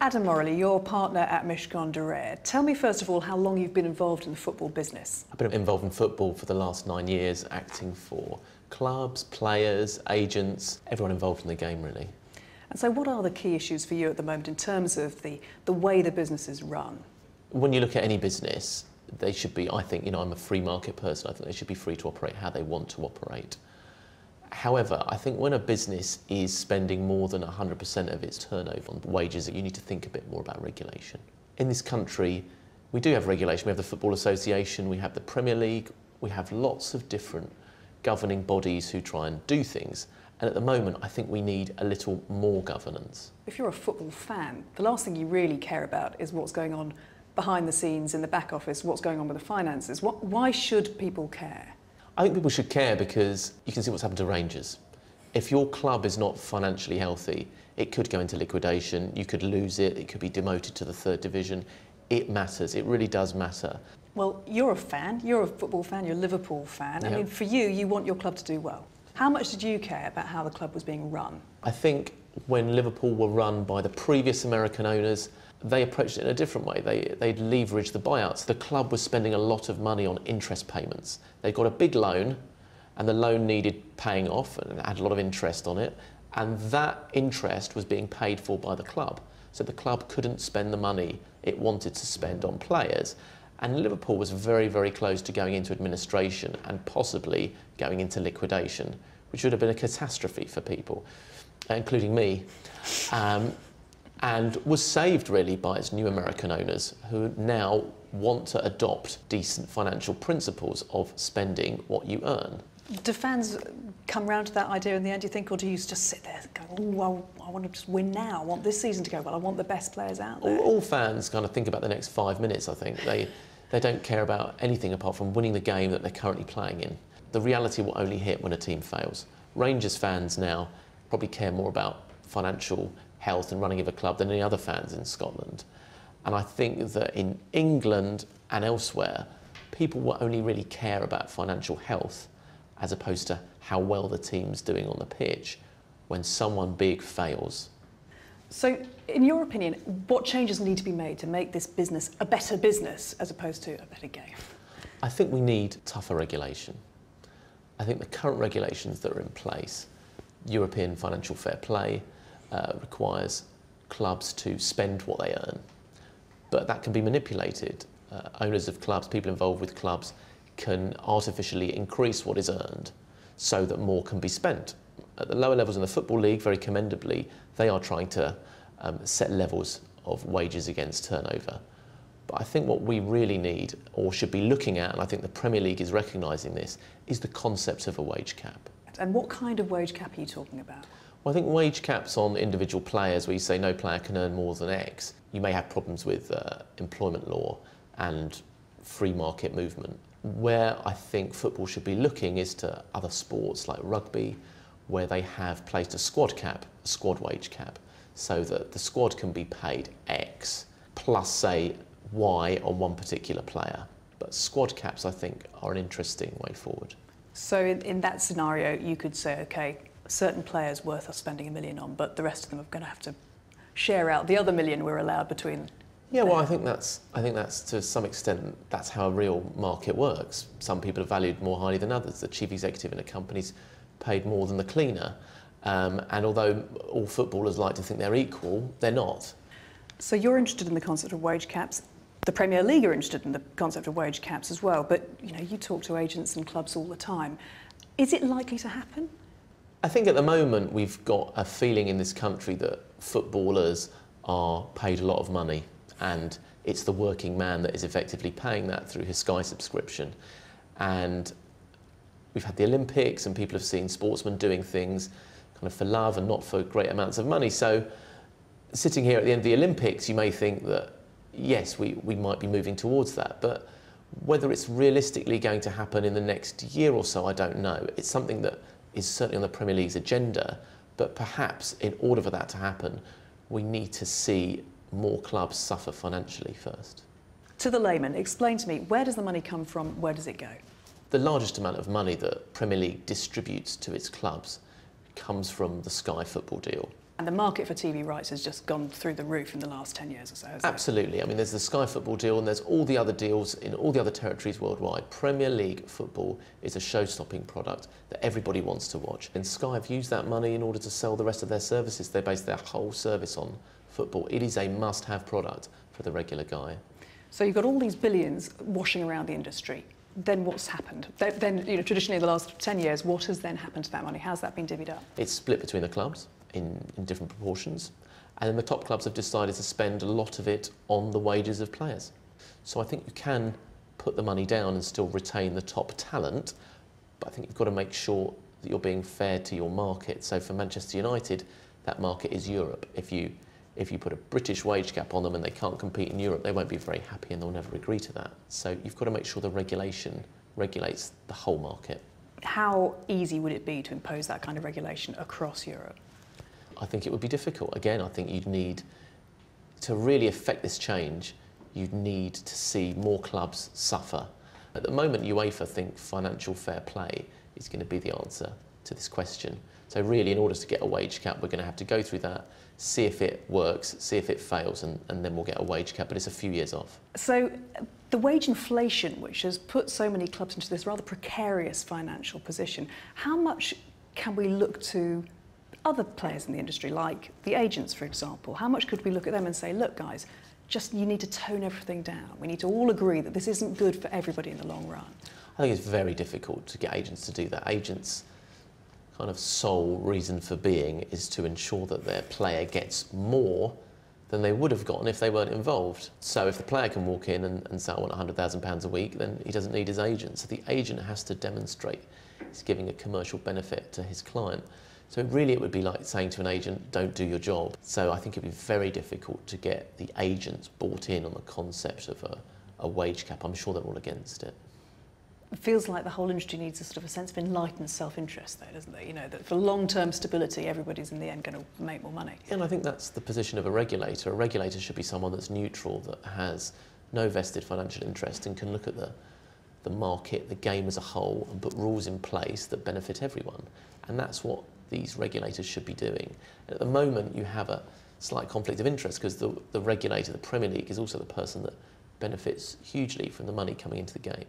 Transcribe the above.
Adam Morallee, your partner at Mishcon. Tell me first of all how long you've been involved in the football business. I've been involved in football for the last 9 years, acting for clubs, players, agents, everyone involved in the game really. And so what are the key issues for you at the moment in terms of the way the business is run? When you look at any business, they should be, I think, I'm a free market person, I think they should be free to operate how they want to operate. However, I think when a business is spending more than 100% of its turnover on wages, you need to think a bit more about regulation. In this country, we do have regulation. We have the Football Association, we have the Premier League, we have lots of different governing bodies who try and do things. And at the moment, I think we need a little more governance. If you're a football fan, the last thing you really care about is what's going on behind the scenes in the back office, what's going on with the finances. Why should people care? I think people should care because you can see what's happened to Rangers. If your club is not financially healthy, it could go into liquidation, you could lose it, it could be demoted to the 3rd division. It matters, it really does matter. Well, you're a fan, you're a football fan, you're a Liverpool fan. Yep. I mean, for you, you want your club to do well. How much did you care about how the club was being run? I think when Liverpool were run by the previous American owners, they approached it in a different way. They'd leveraged the buyouts. The club was spending a lot of money on interest payments. They got a big loan, and the loan needed paying off, and it had a lot of interest on it, and that interest was being paid for by the club. So the club couldn't spend the money it wanted to spend on players. And Liverpool was very, very close to going into administration and possibly going into liquidation, which would have been a catastrophe for people, including me. And was saved really by its new American owners who now want to adopt decent financial principles of spending what you earn. Do fans come round to that idea in the end, do you think, or do you just sit there and go, oh, I want to just win now, I want this season to go well, I want the best players out there? All fans kind of think about the next 5 minutes, I think. They don't care about anything apart from winning the game that they're currently playing in. The reality will only hit when a team fails. Rangers fans now probably care more about financial health and running of a club than any other fans in Scotland. And I think that in England and elsewhere, people will only really care about financial health as opposed to how well the team's doing on the pitch when someone big fails. So, in your opinion, what changes need to be made to make this business a better business as opposed to a better game? I think we need tougher regulation. I think the current regulations that are in place, European financial fair play, requires clubs to spend what they earn. But that can be manipulated. Owners of clubs, people involved with clubs, can artificially increase what is earned so that more can be spent. At the lower levels in the Football League, very commendably, they are trying to set levels of wages against turnover. But I think what we really need, or should be looking at, and I think the Premier League is recognising this, is the concept of a wage cap. And what kind of wage cap are you talking about? Well, I think wage caps on individual players, where you say no player can earn more than X, you may have problems with employment law and free market movement. Where I think football should be looking is to other sports like rugby, where they have placed a squad cap, a squad wage cap, so that the squad can be paid X plus, say, Y on one particular player. But squad caps, I think, are an interesting way forward. So in that scenario, you could say, OK, certain players worth us spending $1 million on, but the rest of them are going to have to share out the other $1 million we're allowed between. Yeah, well, I think that's to some extent, that's how a real market works. Some people are valued more highly than others. The chief executive in a company's paid more than the cleaner. And although all footballers like to think they're equal, they're not. So you're interested in the concept of wage caps. The Premier League are interested in the concept of wage caps as well. But you talk to agents and clubs all the time. Is it likely to happen? I think at the moment we've got a feeling in this country that footballers are paid a lot of money, and it's the working man that is effectively paying that through his Sky subscription. And we've had the Olympics, and people have seen sportsmen doing things kind of for love and not for great amounts of money. So sitting here at the end of the Olympics, you may think that, yes, we might be moving towards that. But whether it's realistically going to happen in the next year or so, I don't know. It's something that is certainly on the Premier League's agenda, but perhaps in order for that to happen, we need to see more clubs suffer financially first. To the layman, explain to me, where does the money come from, where does it go? The largest amount of money that Premier League distributes to its clubs comes from the Sky football deal. And the market for TV rights has just gone through the roof in the last 10 years or so, hasn't it? Absolutely. I mean, there's the Sky Football deal and there's all the other deals in all the other territories worldwide. Premier League football is a show-stopping product that everybody wants to watch. And Sky have used that money in order to sell the rest of their services. They base their whole service on football. It is a must-have product for the regular guy. So you've got all these billions washing around the industry. Then what's happened? Then, traditionally in the last 10 years, what has then happened to that money? How's that been divvied up? It's split between the clubs in different proportions. And then the top clubs have decided to spend a lot of it on the wages of players. So I think you can put the money down and still retain the top talent, but I think you've got to make sure that you're being fair to your market. So for Manchester United, that market is Europe. If you put a British wage cap on them and they can't compete in Europe, they won't be very happy and they'll never agree to that. So you've got to make sure the regulation regulates the whole market. How easy would it be to impose that kind of regulation across Europe? I think it would be difficult. Again, I think you'd need, to really affect this change, you'd need to see more clubs suffer. At the moment, UEFA think financial fair play is going to be the answer to this question. So really, in order to get a wage cap, we're going to have to go through that, see if it works, see if it fails, and then we'll get a wage cap, but it's a few years off. So the wage inflation, which has put so many clubs into this rather precarious financial position, how much can we look to other players in the industry, like the agents, for example? How much could we look at them and say, look, guys, just you need to tone everything down. We need to all agree that this isn't good for everybody in the long run. I think it's very difficult to get agents to do that. Agents' kind of sole reason for being is to ensure that their player gets more than they would have gotten if they weren't involved. So if the player can walk in and say, I want £100,000 a week, then he doesn't need his agent. So the agent has to demonstrate he's giving a commercial benefit to his client. So really it would be like saying to an agent, don't do your job. So I think it'd be very difficult to get the agents bought in on the concept of a wage cap. I'm sure they're all against it. It feels like the whole industry needs a sort of a sense of enlightened self-interest though, doesn't it? You know, that for long-term stability, everybody's in the end going to make more money. And I think that's the position of a regulator. A regulator should be someone that's neutral, that has no vested financial interest and can look at the market, the game as a whole, and put rules in place that benefit everyone. And that's what these regulators should be doing. And at the moment, you have a slight conflict of interest because the regulator, the Premier League, is also the person that benefits hugely from the money coming into the game.